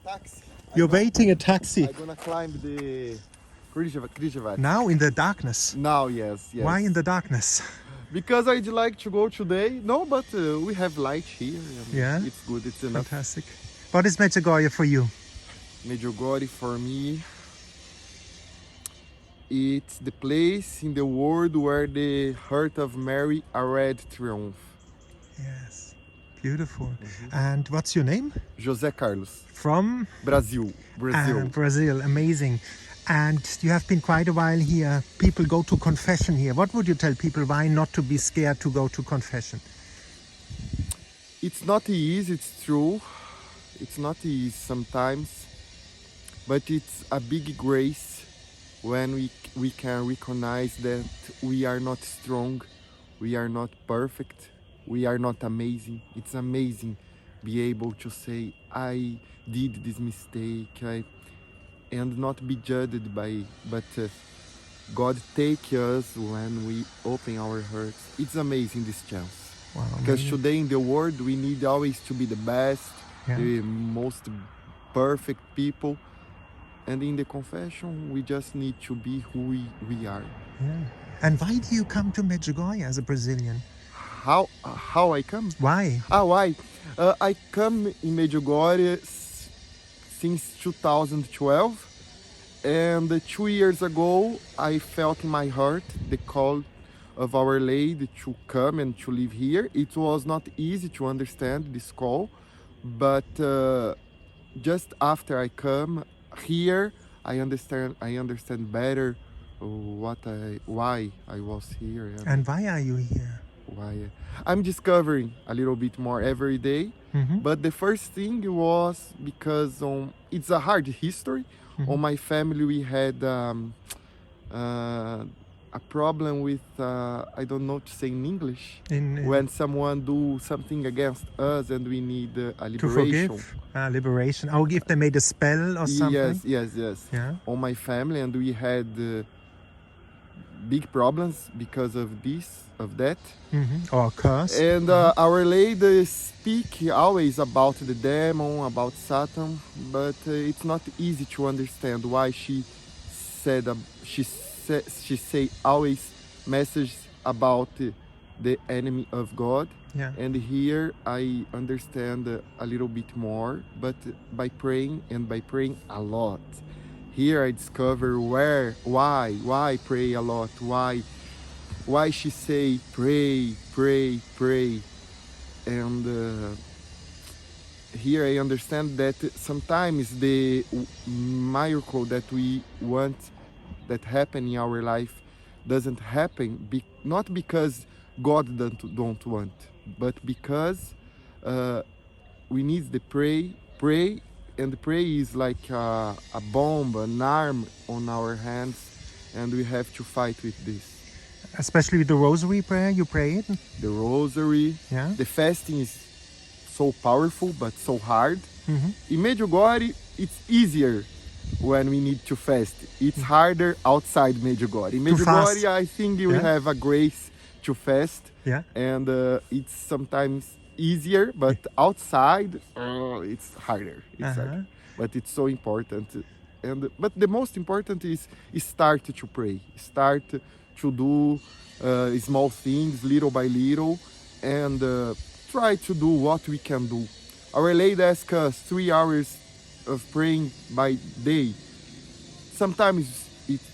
taxi. You're waiting a taxi. I'm gonna climb the Križevac. Now in the darkness. Now, yes. Why in the darkness? Because I'd like to go today. No, but we have light here. And Yeah? It's good. It's enough. Fantastic. What is Medjugorje for you? Medjugorje for me, it's the place in the world where the heart of Mary already triumph. Yes. Beautiful. And what's your name? José Carlos, From? Brazil. Brazil. Amazing. And you have been quite a while here. People go to confession here. What would you tell people why not to be scared to go to confession? It's not easy, it's true. It's not easy sometimes, but it's a big grace when we can recognize that we are not strong, we are not perfect, we are not amazing. It's amazing be able to say, I did this mistake, and not be judged by, but God take us when we open our hearts. It's amazing, this chance. Wow, Because amazing. today in the world, we need always to be the best, Yeah. the most perfect people. And in the confession, we just need to be who we are. Yeah. And why do you come to Medjugorje as a Brazilian? How I come? Why? Why? I come in Medjugorje since 2012. And 2 years ago, I felt in my heart the call of Our Lady to come and to live here. It was not easy to understand this call, but just after I come here, I understand better why I was here And why are you here? why I'm discovering a little bit more every day. Mhm. But the first thing was because it's a hard history. On my family, we had a problem with I don't know to say in English, when someone do something against us and we need a to liberation. forgive? Liberation. Oh, if they made a spell or something? Yes. Yeah. On my family, and we had big problems because of that. Or a curse? And Our Lady speak always about the demon, about Satan, but it's not easy to understand why she say always messages about the enemy of God. Yeah. And here I understand a little bit more, but by praying a lot. Here I discover why pray a lot, why she say pray, and here I understand that sometimes the miracle that we want that happen in our life doesn't happen, not because God don't want, but because we need to pray, and pray is like a bomb, an arm on our hands, and we have to fight with this. Especially with the rosary prayer, you pray it? The rosary, Yeah. the fasting is so powerful but so hard. In Medjugorje, it's easier when we need to fast. It's harder outside Medjugorje. In To fast. Medjugorje, I think we Yeah. have a grace to fast, Yeah. and it's sometimes easier, but outside it's harder. It's harder. But it's so important. But the most important is start to pray, start to do small things little by little, and try to do what we can do. Our Lady asks us 3 hours of praying by day. Sometimes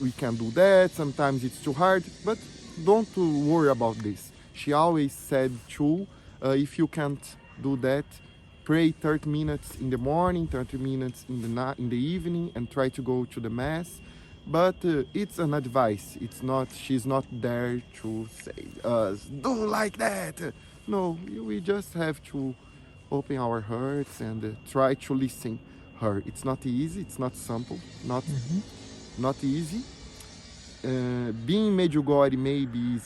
we can do that, sometimes it's too hard, but don't worry about this. She always said too, if you can't do that, pray 30 minutes in the morning, 30 minutes in the evening, and try to go to the mass. But it's an advice. She's not there to say do like that. No, we just have to open our hearts and try to listen her. It's not easy. It's not simple. Not easy. Being in Medjugorje maybe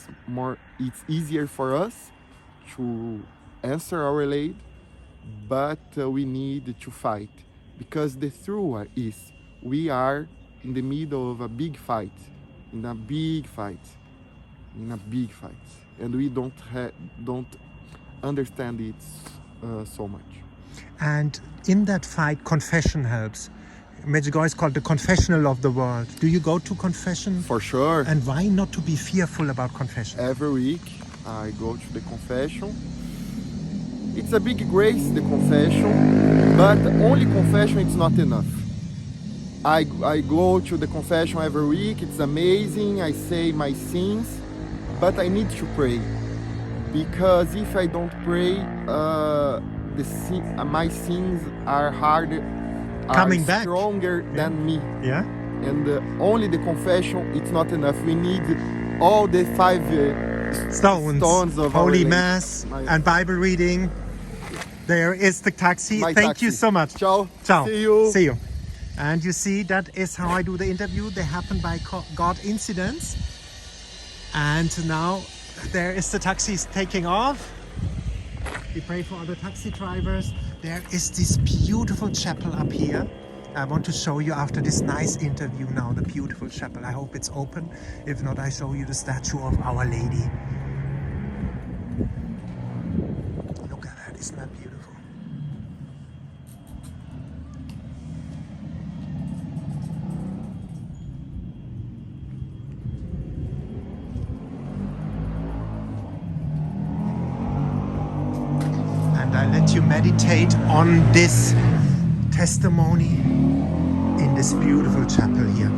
it's easier for us to answer Our Lady, but we need to fight, because the truth is we are in the middle of a big fight, and we don't understand it so much. And in that fight, confession helps. Medjugorje is called the confessional of the world. Do you go to confession? For sure. And why not to be fearful about confession? Every week I go to the confession. It's a big grace, the confession, but only confession is not enough. I go to the confession every week. It's amazing. I say my sins, but I need to pray, because if I don't pray, my sins are harder, Coming back. stronger than me. Yeah. And only the confession, it's not enough. We need all the 5 stones of Holy Our Mass and Bible reading. There is the taxi. Thank you so much. Ciao. Ciao. See you. See you. And you see, that is how I do the interview. They happen by God incidents. And now there is the taxis taking off. We pray for other taxi drivers. There is this beautiful chapel up here. I want to show you after this nice interview now the beautiful chapel. I hope it's open. If not, I show you the statue of Our Lady. Look at that, isn't that beautiful? And I let you meditate on this testimony in this beautiful chapel here.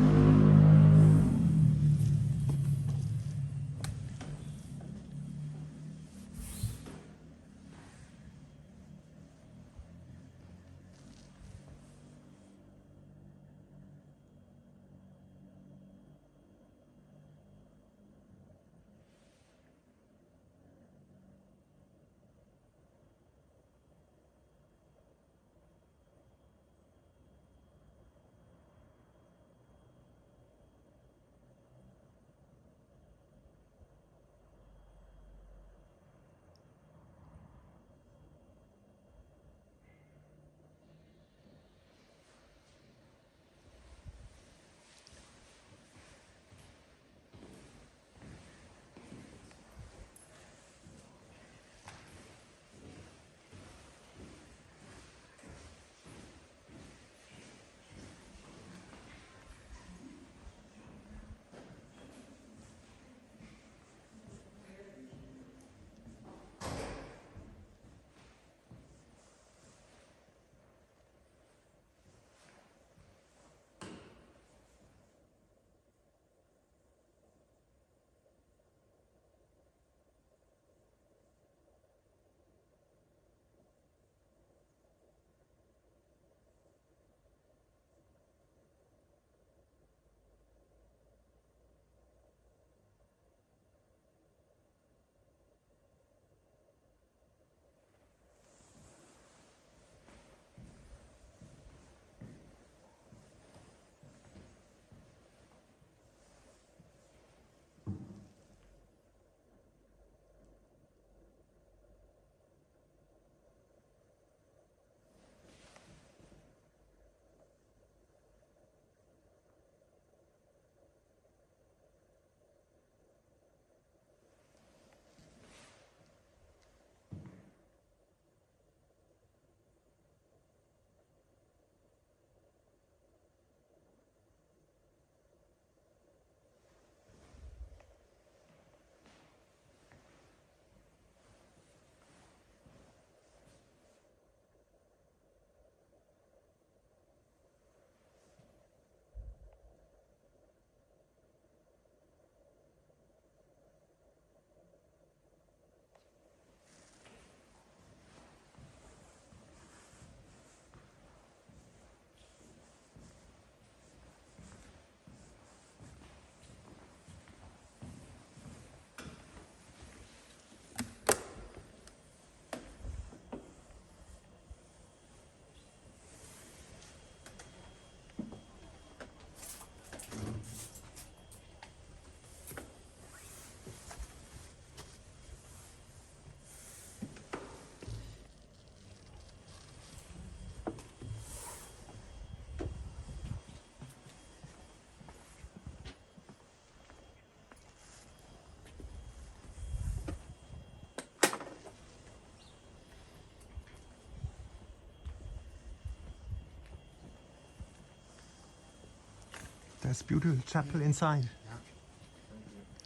There's beautiful chapel inside.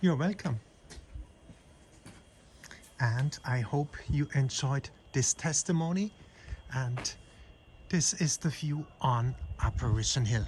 You're welcome. And I hope you enjoyed this testimony. And this is the view on Apparition Hill.